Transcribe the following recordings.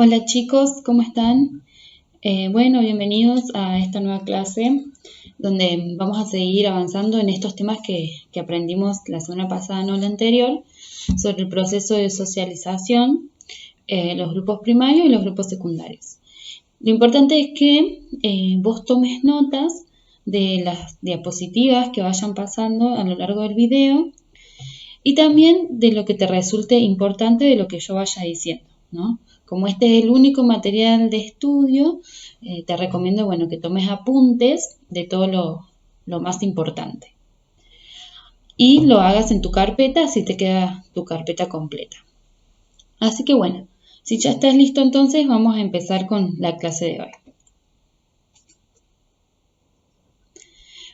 Hola chicos, ¿cómo están? Bienvenidos a esta nueva clase donde vamos a seguir avanzando en estos temas que aprendimos la semana pasada, no la anterior, sobre el proceso de socialización, los grupos primarios y los grupos secundarios. Lo importante es que vos tomes notas de las diapositivas que vayan pasando a lo largo del video y también de lo que te resulte importante de lo que yo vaya diciendo, ¿no? Como este es el único material de estudio, te recomiendo, que tomes apuntes de todo lo más importante. Y lo hagas en tu carpeta, así te queda tu carpeta completa. Así que si ya estás listo entonces, vamos a empezar con la clase de hoy.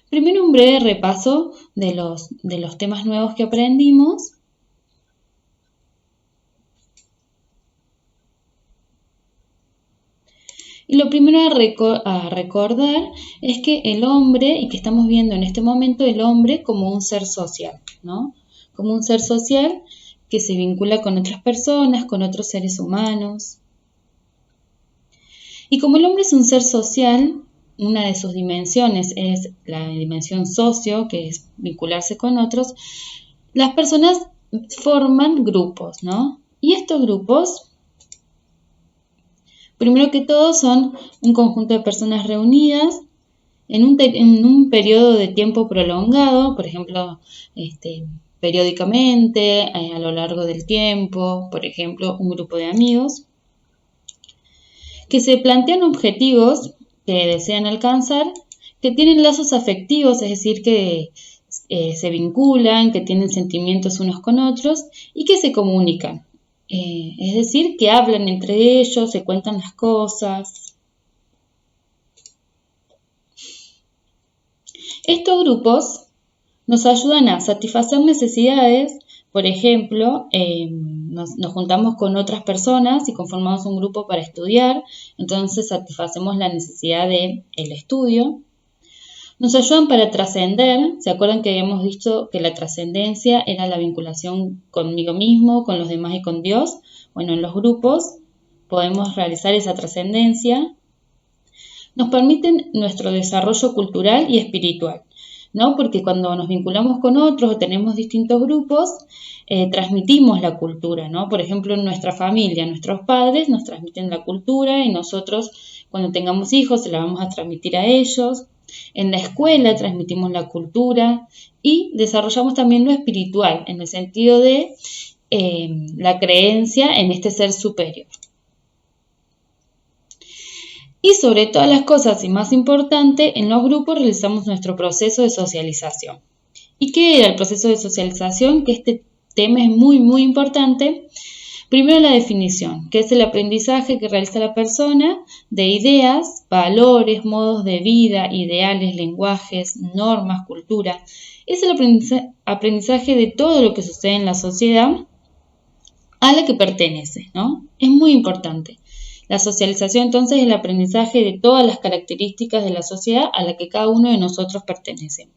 Primero un breve repaso de los temas nuevos que aprendimos. Y lo primero a recordar es que el hombre, y que estamos viendo en este momento el hombre como un ser social, ¿no? Como un ser social que se vincula con otras personas, con otros seres humanos. Y como el hombre es un ser social, una de sus dimensiones es la dimensión socio, que es vincularse con otros, las personas forman grupos, ¿no? Y estos grupos, primero que todo, son un conjunto de personas reunidas en un periodo de tiempo prolongado, por ejemplo, periódicamente, a lo largo del tiempo, por ejemplo, un grupo de amigos, que se plantean objetivos que desean alcanzar, que tienen lazos afectivos, es decir, que se vinculan, que tienen sentimientos unos con otros y que se comunican. Es decir, que hablan entre ellos, se cuentan las cosas. Estos grupos nos ayudan a satisfacer necesidades, por ejemplo, nos juntamos con otras personas y conformamos un grupo para estudiar, entonces satisfacemos la necesidad del estudio. Nos ayudan para trascender, ¿se acuerdan que habíamos visto que la trascendencia era la vinculación conmigo mismo, con los demás y con Dios? Bueno, en los grupos podemos realizar esa trascendencia. Nos permiten nuestro desarrollo cultural y espiritual, ¿no? Porque cuando nos vinculamos con otros o tenemos distintos grupos, transmitimos la cultura, ¿no? Por ejemplo, en nuestra familia, nuestros padres nos transmiten la cultura y nosotros, cuando tengamos hijos, se la vamos a transmitir a ellos. En la escuela transmitimos la cultura y desarrollamos también lo espiritual, en el sentido de la creencia en este ser superior. Y sobre todas las cosas y más importante, en los grupos realizamos nuestro proceso de socialización. ¿Y qué era el proceso de socialización? Que este tema es muy, muy importante. Primero la definición, que es el aprendizaje que realiza la persona de ideas, valores, modos de vida, ideales, lenguajes, normas, cultura. Es el aprendizaje de todo lo que sucede en la sociedad a la que pertenece, ¿no? Es muy importante. La socialización entonces es el aprendizaje de todas las características de la sociedad a la que cada uno de nosotros pertenecemos.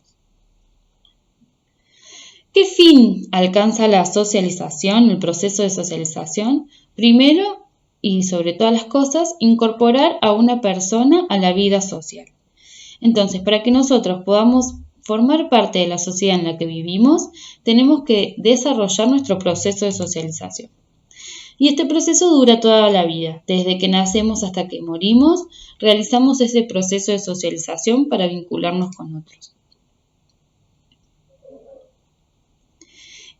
¿Qué fin alcanza la socialización, el proceso de socialización? Primero, y sobre todas las cosas, incorporar a una persona a la vida social. Entonces, para que nosotros podamos formar parte de la sociedad en la que vivimos, tenemos que desarrollar nuestro proceso de socialización. Y este proceso dura toda la vida. Desde que nacemos hasta que morimos, realizamos ese proceso de socialización para vincularnos con otros.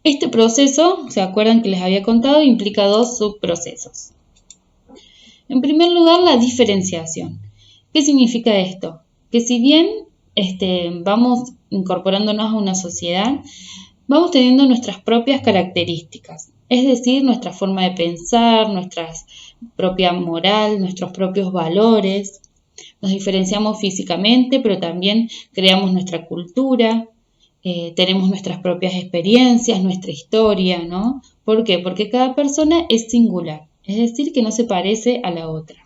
Este proceso, ¿se acuerdan que les había contado? Implica dos subprocesos. En primer lugar, la diferenciación. ¿Qué significa esto? Que si bien vamos incorporándonos a una sociedad, vamos teniendo nuestras propias características, es decir, nuestra forma de pensar, nuestra propia moral, nuestros propios valores. Nos diferenciamos físicamente, pero también creamos nuestra cultura, tenemos nuestras propias experiencias, nuestra historia, ¿no? ¿Por qué? Porque cada persona es singular, es decir, que no se parece a la otra.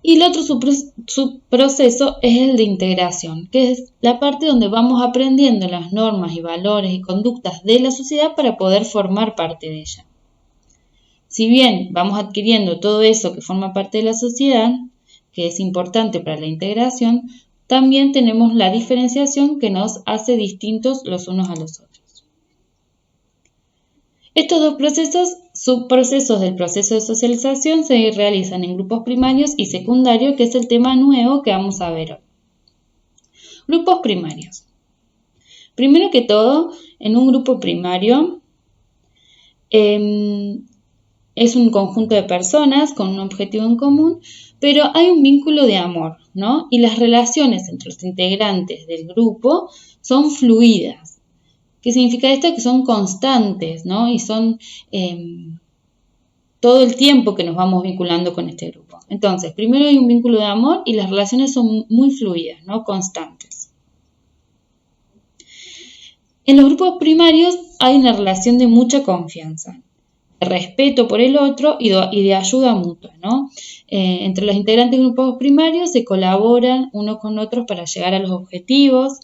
Y el otro subproceso es el de integración, que es la parte donde vamos aprendiendo las normas y valores y conductas de la sociedad para poder formar parte de ella. Si bien vamos adquiriendo todo eso que forma parte de la sociedad, que es importante para la integración, también tenemos la diferenciación que nos hace distintos los unos a los otros. Estos dos procesos, subprocesos del proceso de socialización, se realizan en grupos primarios y secundarios, que es el tema nuevo que vamos a ver hoy. Grupos primarios. Primero que todo, en un grupo primario es un conjunto de personas con un objetivo en común, pero hay un vínculo de amor, ¿no? Y las relaciones entre los integrantes del grupo son fluidas. ¿Qué significa esto? Que son constantes, ¿no? Y son todo el tiempo que nos vamos vinculando con este grupo. Entonces, primero hay un vínculo de amor y las relaciones son muy fluidas, ¿no? Constantes. En los grupos primarios hay una relación de mucha confianza, de respeto por el otro y de ayuda mutua, ¿no? Entre los integrantes de grupos primarios se colaboran unos con otros para llegar a los objetivos.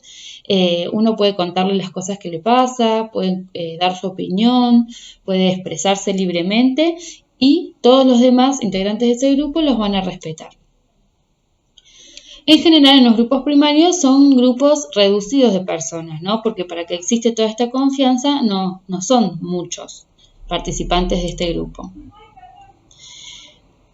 Uno puede contarle las cosas que le pasa, puede dar su opinión, puede expresarse libremente y todos los demás integrantes de ese grupo los van a respetar. En general, en los grupos primarios son grupos reducidos de personas, ¿no? Porque para que existe toda esta confianza no son muchos participantes de este grupo.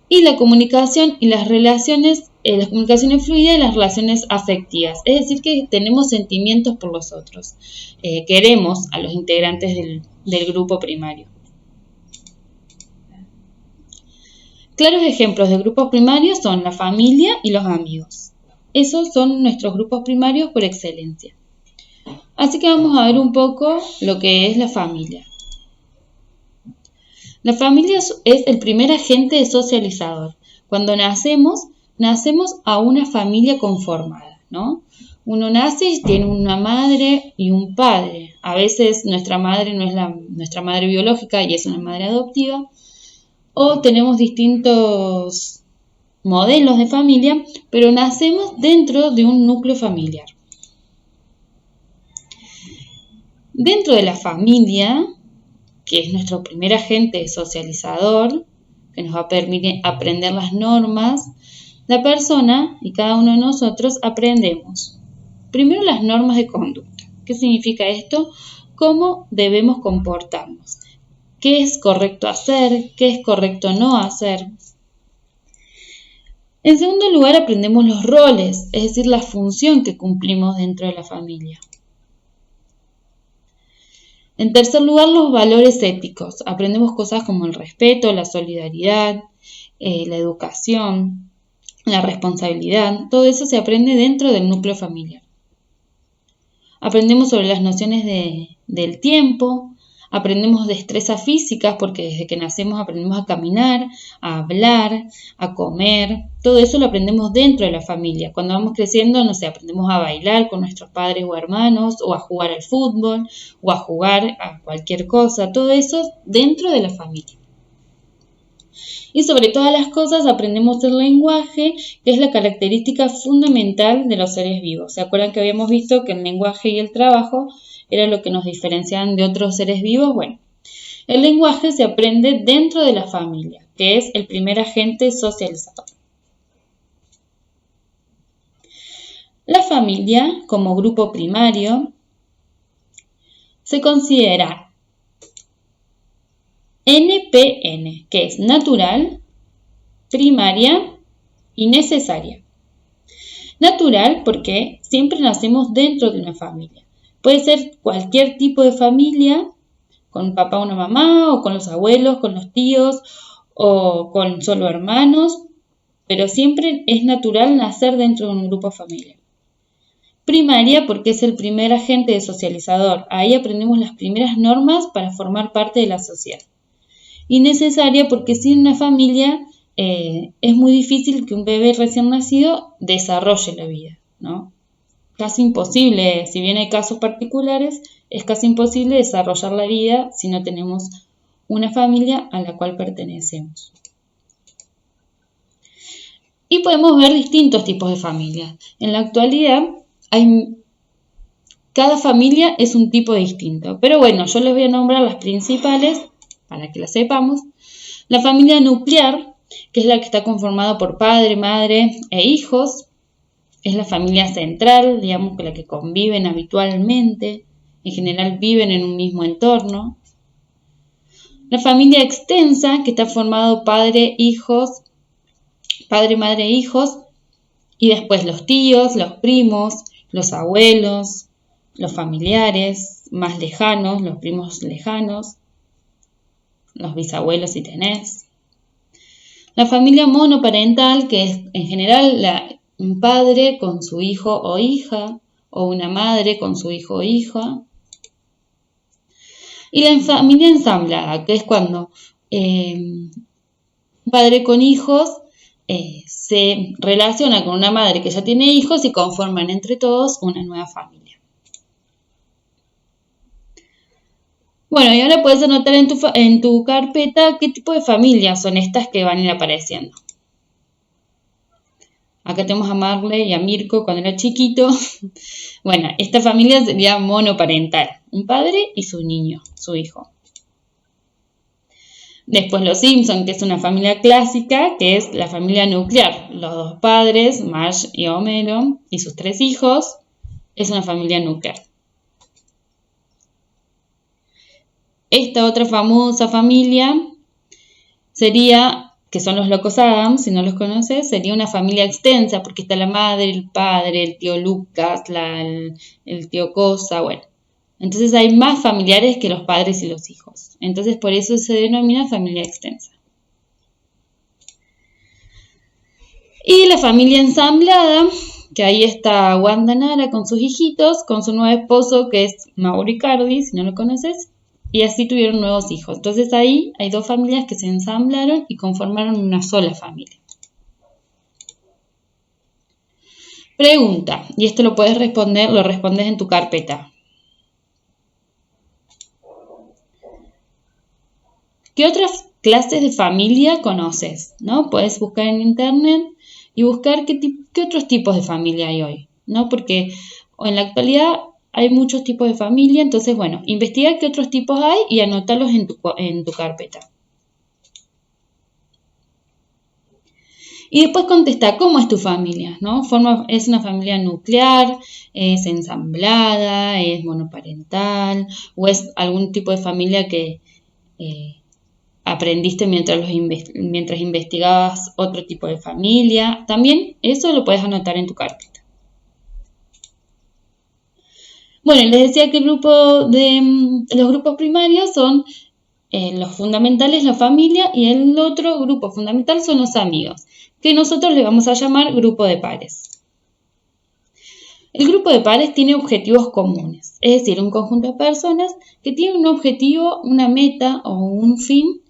Y la comunicación y las relaciones, la comunicación es fluida y las relaciones afectivas. Es decir, que tenemos sentimientos por los otros. Queremos a los integrantes del grupo primario. Claros ejemplos de grupos primarios son la familia y los amigos. Esos son nuestros grupos primarios por excelencia. Así que vamos a ver un poco lo que es la familia. La familia es el primer agente socializador. Cuando nacemos a una familia conformada, ¿no? Uno nace y tiene una madre y un padre. A veces nuestra madre no es nuestra madre biológica y es una madre adoptiva. O tenemos distintos modelos de familia, pero nacemos dentro de un núcleo familiar. Dentro de la familia, que es nuestro primer agente socializador, que nos va a permitir aprender las normas, la persona y cada uno de nosotros aprendemos primero las normas de conducta. ¿Qué significa esto? ¿Cómo debemos comportarnos? ¿Qué es correcto hacer? ¿Qué es correcto no hacer? En segundo lugar, aprendemos los roles, es decir, la función que cumplimos dentro de la familia. En tercer lugar, los valores éticos. Aprendemos cosas como el respeto, la solidaridad, la educación, la responsabilidad. Todo eso se aprende dentro del núcleo familiar. Aprendemos sobre las nociones del tiempo. Aprendemos destrezas físicas porque desde que nacemos aprendemos a caminar, a hablar, a comer. Todo eso lo aprendemos dentro de la familia. Cuando vamos creciendo, aprendemos a bailar con nuestros padres o hermanos, o a jugar al fútbol, o a jugar a cualquier cosa. Todo eso dentro de la familia. Y sobre todas las cosas aprendemos el lenguaje, que es la característica fundamental de los seres vivos. ¿Se acuerdan que habíamos visto que el lenguaje y el trabajo era lo que nos diferenciaban de otros seres vivos? Bueno, el lenguaje se aprende dentro de la familia, que es el primer agente socializador. La familia, como grupo primario, se considera NPN, que es natural, primaria y necesaria. Natural porque siempre nacemos dentro de una familia. Puede ser cualquier tipo de familia, con un papá o una mamá, o con los abuelos, con los tíos, o con solo hermanos, pero siempre es natural nacer dentro de un grupo familiar. Primaria porque es el primer agente socializador. Ahí aprendemos las primeras normas para formar parte de la sociedad. Y necesaria porque sin una familia es muy difícil que un bebé recién nacido desarrolle la vida, ¿no? Casi imposible, si bien hay casos particulares, es casi imposible desarrollar la vida si no tenemos una familia a la cual pertenecemos. Y podemos ver distintos tipos de familias. En la actualidad, cada familia es un tipo distinto. Pero bueno, yo les voy a nombrar las principales para que las sepamos. La familia nuclear, que es la que está conformada por padre, madre e hijos, es la familia central, digamos que la que conviven habitualmente, en general viven en un mismo entorno. La familia extensa, que está formado padre, madre e hijos, y después los tíos, los primos, los abuelos, los familiares más lejanos, los primos lejanos, los bisabuelos si tenés. La familia monoparental, que es en general un padre con su hijo o hija, o una madre con su hijo o hija. Y la familia ensamblada, que es cuando un padre con hijos se relaciona con una madre que ya tiene hijos y conforman entre todos una nueva familia. Bueno, y ahora puedes anotar en tu carpeta qué tipo de familias son estas que van a ir apareciendo. Acá tenemos a Marley y a Mirko cuando era chiquito. Bueno, esta familia sería monoparental, un padre y su niño, su hijo. Después los Simpson, que es una familia clásica, que es la familia nuclear. Los dos padres, Marge y Homero, y sus 3 hijos, es una familia nuclear. Esta otra famosa familia sería, que son los Locos Adams, si no los conoces, sería una familia extensa, porque está la madre, el padre, el tío Lucas, el tío Cosa, bueno. Entonces hay más familiares que los padres y los hijos. Entonces por eso se denomina familia extensa. Y la familia ensamblada, que ahí está Wanda Nara con sus hijitos, con su nuevo esposo que es Mauro Icardi, si no lo conoces, y así tuvieron nuevos hijos. Entonces ahí hay 2 familias que se ensamblaron y conformaron una sola familia. Pregunta, y esto lo puedes responder, lo respondes en tu carpeta. ¿Qué otras clases de familia conoces? ¿No? Puedes buscar en internet y buscar qué otros tipos de familia hay hoy, ¿no? Porque en la actualidad hay muchos tipos de familia, entonces, bueno, investiga qué otros tipos hay y anótalos en tu carpeta. Y después contesta, ¿cómo es tu familia? ¿No? ¿Es una familia nuclear? ¿Es ensamblada? ¿Es monoparental? ¿O es algún tipo de familia que aprendiste mientras investigabas otro tipo de familia? También eso lo puedes anotar en tu carpeta. Bueno, les decía que los grupos primarios son los fundamentales, la familia, y el otro grupo fundamental son los amigos, que nosotros le vamos a llamar grupo de pares. El grupo de pares tiene objetivos comunes, es decir, un conjunto de personas que tienen un objetivo, una meta o un fin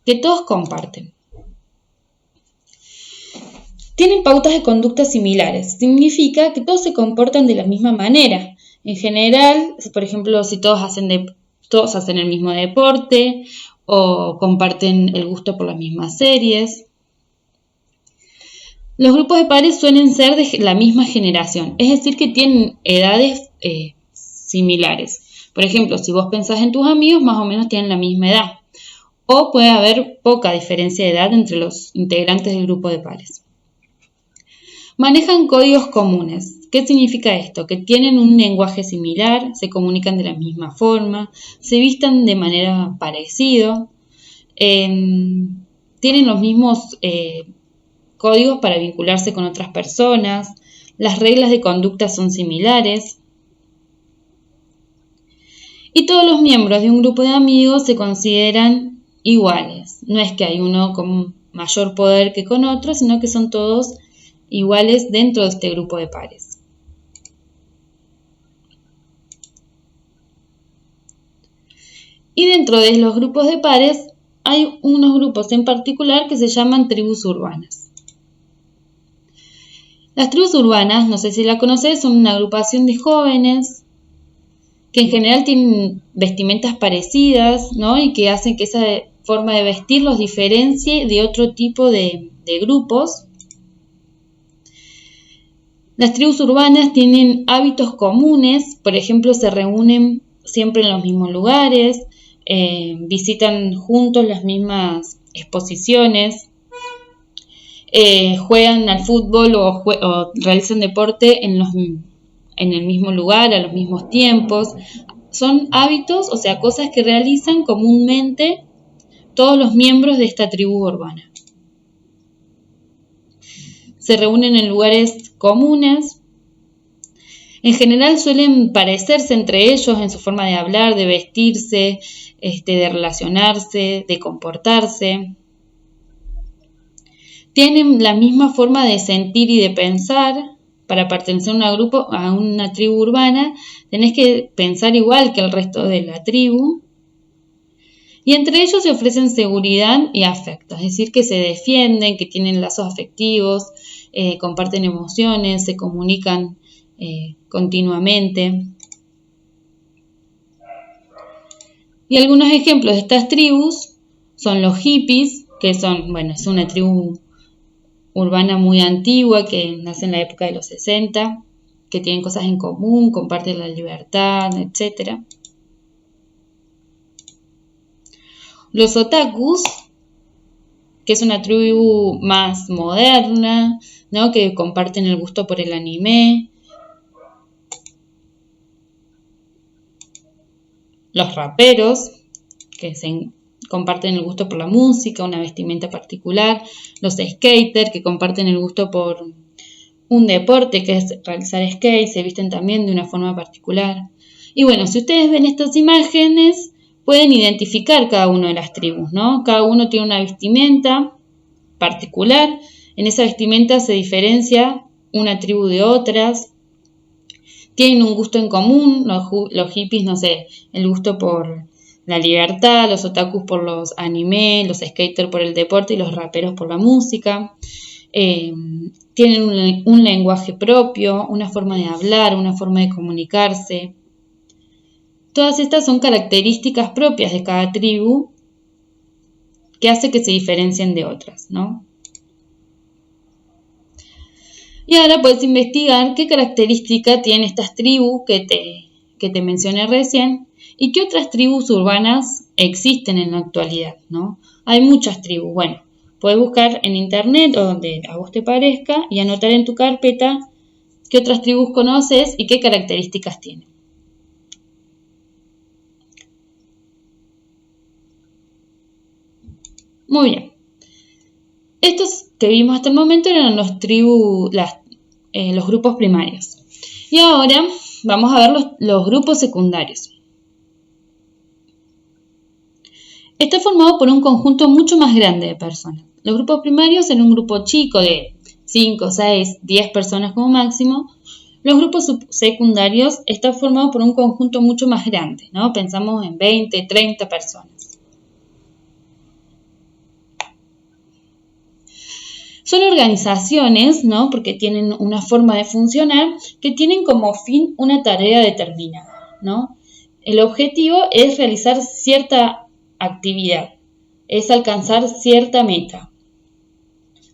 que todos comparten. Tienen pautas de conducta similares, significa que todos se comportan de la misma manera. En general, por ejemplo, si todos hacen el mismo deporte o comparten el gusto por las mismas series. Los grupos de pares suelen ser de la misma generación, es decir, que tienen edades similares. Por ejemplo, si vos pensás en tus amigos, más o menos tienen la misma edad. O puede haber poca diferencia de edad entre los integrantes del grupo de pares. Manejan códigos comunes. ¿Qué significa esto? Que tienen un lenguaje similar, se comunican de la misma forma, se visten de manera parecida, tienen los mismos códigos para vincularse con otras personas, las reglas de conducta son similares. Y todos los miembros de un grupo de amigos se consideran iguales. No es que hay uno con mayor poder que con otro, sino que son todos iguales dentro de este grupo de pares. Y dentro de los grupos de pares hay unos grupos en particular que se llaman tribus urbanas. Las tribus urbanas, no sé si la conoces, son una agrupación de jóvenes que en general tienen vestimentas parecidas, ¿no? Y que hacen que esa forma de vestir los diferencie de otro tipo de grupos. Las tribus urbanas tienen hábitos comunes, por ejemplo, se reúnen siempre en los mismos lugares, visitan juntos las mismas exposiciones, juegan al fútbol o realizan deporte en el mismo lugar, a los mismos tiempos. Son hábitos, o sea, cosas que realizan comúnmente todos los miembros de esta tribu urbana. Se reúnen en lugares comunes. En general suelen parecerse entre ellos en su forma de hablar, de vestirse, de relacionarse, de comportarse. Tienen la misma forma de sentir y de pensar. Para pertenecer a una tribu urbana, tenés que pensar igual que el resto de la tribu. Y entre ellos se ofrecen seguridad y afecto, es decir, que se defienden, que tienen lazos afectivos, comparten emociones, se comunican continuamente. Y algunos ejemplos de estas tribus son los hippies, que es una tribu urbana muy antigua que nace en la época de los 60, que tienen cosas en común, comparten la libertad, etc. Los otakus, que es una tribu más moderna, ¿no? Que comparten el gusto por el anime. Los raperos, que comparten el gusto por la música, una vestimenta particular. Los skaters, que comparten el gusto por un deporte que es realizar skate, se visten también de una forma particular. Y bueno, si ustedes ven estas imágenes, pueden identificar cada una de las tribus, ¿no? Cada uno tiene una vestimenta particular. En esa vestimenta se diferencia una tribu de otras. Tienen un gusto en común, los hippies, no sé, el gusto por la libertad, los otakus por los anime, los skaters por el deporte y los raperos por la música. Tienen un lenguaje propio, una forma de hablar, una forma de comunicarse. Todas estas son características propias de cada tribu que hace que se diferencien de otras, ¿no? Y ahora puedes investigar qué características tienen estas tribus que te mencioné recién y qué otras tribus urbanas existen en la actualidad, ¿no? Hay muchas tribus. Bueno, puedes buscar en internet o donde a vos te parezca y anotar en tu carpeta qué otras tribus conoces y qué características tienen. Muy bien. Estos que vimos hasta el momento eran los grupos primarios. Y ahora vamos a ver los grupos secundarios. Está formado por un conjunto mucho más grande de personas. Los grupos primarios son un grupo chico de 5, 6, 10 personas como máximo. Los grupos secundarios están formados por un conjunto mucho más grande, ¿no? Pensamos en 20, 30 personas. Son organizaciones, ¿no? Porque tienen una forma de funcionar que tienen como fin una tarea determinada, ¿no? El objetivo es realizar cierta actividad, es alcanzar cierta meta.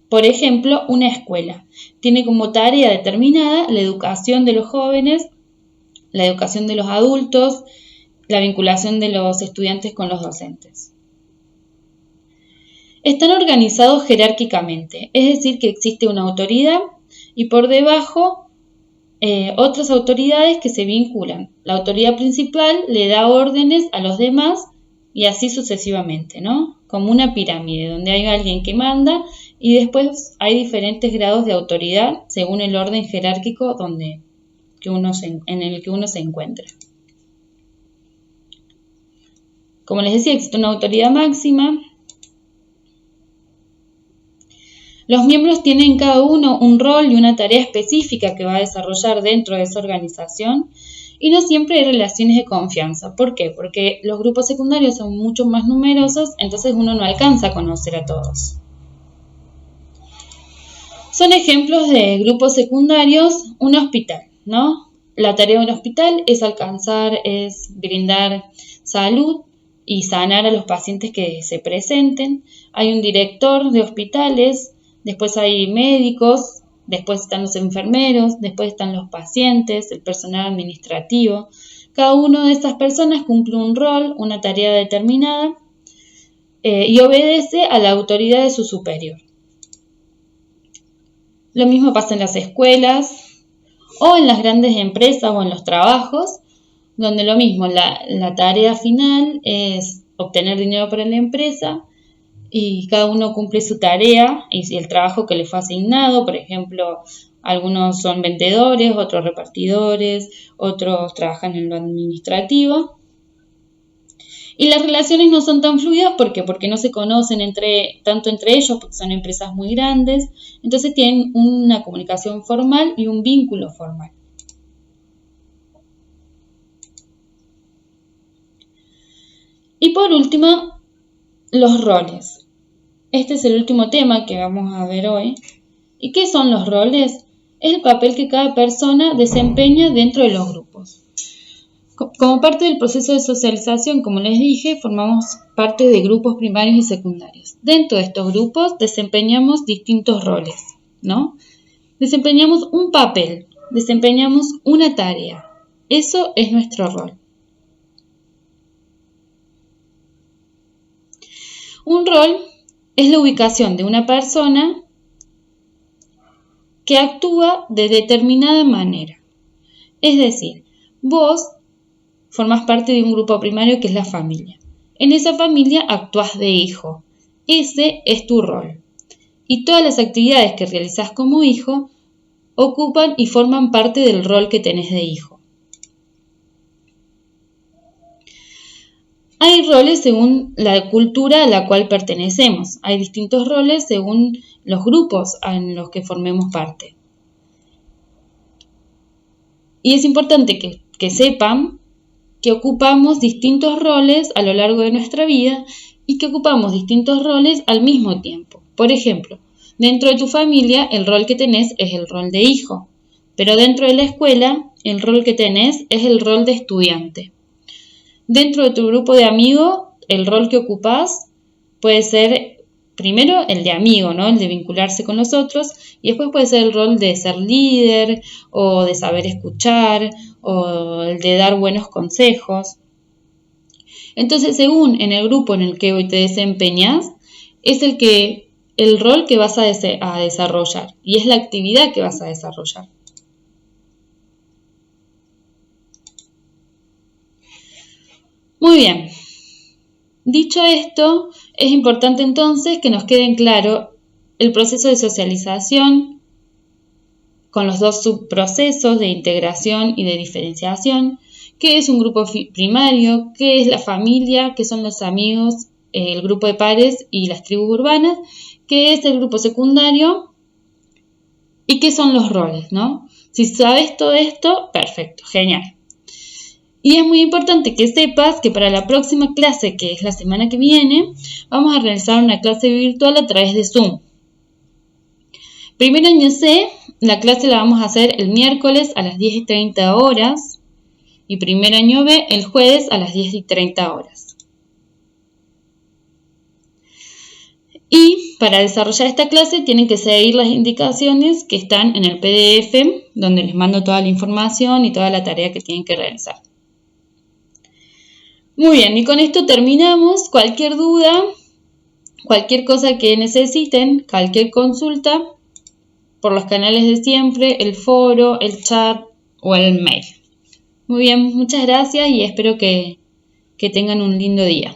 Por ejemplo, una escuela tiene como tarea determinada la educación de los jóvenes, la educación de los adultos, la vinculación de los estudiantes con los docentes. Están organizados jerárquicamente, es decir, que existe una autoridad y por debajo otras autoridades que se vinculan. La autoridad principal le da órdenes a los demás y así sucesivamente, ¿no? Como una pirámide donde hay alguien que manda y después hay diferentes grados de autoridad según el orden jerárquico en el que uno se encuentra. Como les decía, existe una autoridad máxima. Los miembros tienen cada uno un rol y una tarea específica que va a desarrollar dentro de esa organización y no siempre hay relaciones de confianza. ¿Por qué? Porque los grupos secundarios son mucho más numerosos, entonces uno no alcanza a conocer a todos. Son ejemplos de grupos secundarios, un hospital, ¿no? La tarea de un hospital es brindar salud y sanar a los pacientes que se presenten. Hay un director de hospitales. Después hay médicos, después están los enfermeros, después están los pacientes, el personal administrativo. Cada una de estas personas cumple un rol, una tarea determinada y obedece a la autoridad de su superior. Lo mismo pasa en las escuelas o en las grandes empresas o en los trabajos, donde lo mismo, la tarea final es obtener dinero para la empresa y cada uno cumple su tarea y el trabajo que le fue asignado. Por ejemplo, algunos son vendedores, otros repartidores, otros trabajan en lo administrativo. Y las relaciones no son tan fluidas porque no se conocen tanto entre ellos, porque son empresas muy grandes. Entonces tienen una comunicación formal y un vínculo formal. Y por último, los roles. Este es el último tema que vamos a ver hoy. ¿Y qué son los roles? Es el papel que cada persona desempeña dentro de los grupos. Como parte del proceso de socialización, como les dije, formamos parte de grupos primarios y secundarios. Dentro de estos grupos desempeñamos distintos roles, ¿no? Desempeñamos un papel, desempeñamos una tarea. Eso es nuestro rol. Un rol es la ubicación de una persona que actúa de determinada manera. Es decir, vos formás parte de un grupo primario que es la familia. En esa familia actúas de hijo. Ese es tu rol. Y todas las actividades que realizás como hijo ocupan y forman parte del rol que tenés de hijo. Hay roles según la cultura a la cual pertenecemos. Hay distintos roles según los grupos en los que formemos parte. Y es importante que sepan que ocupamos distintos roles a lo largo de nuestra vida y que ocupamos distintos roles al mismo tiempo. Por ejemplo, dentro de tu familia el rol que tenés es el rol de hijo, pero dentro de la escuela el rol que tenés es el rol de estudiante. Dentro de tu grupo de amigos el rol que ocupás puede ser primero el de amigo, ¿no? El de vincularse con los otros, y después puede ser el rol de ser líder o de saber escuchar o el de dar buenos consejos. Entonces, según en el grupo en el que hoy te desempeñas, es el rol que vas a desarrollar y es la actividad que vas a desarrollar. Muy bien. Dicho esto, es importante entonces que nos queden claro el proceso de socialización con los dos subprocesos de integración y de diferenciación, qué es un grupo primario, qué es la familia, qué son los amigos, el grupo de pares y las tribus urbanas, qué es el grupo secundario y qué son los roles, ¿no? Si sabes todo esto, perfecto, genial. Y es muy importante que sepas que para la próxima clase, que es la semana que viene, vamos a realizar una clase virtual a través de Zoom. Primer año C, la clase la vamos a hacer el miércoles a las 10:30 horas y primer año B el jueves a las 10:30 horas. Y para desarrollar esta clase tienen que seguir las indicaciones que están en el PDF, donde les mando toda la información y toda la tarea que tienen que realizar. Muy bien, y con esto terminamos. Cualquier duda, cualquier cosa que necesiten, cualquier consulta, por los canales de siempre, el foro, el chat o el mail. Muy bien, muchas gracias y espero que tengan un lindo día.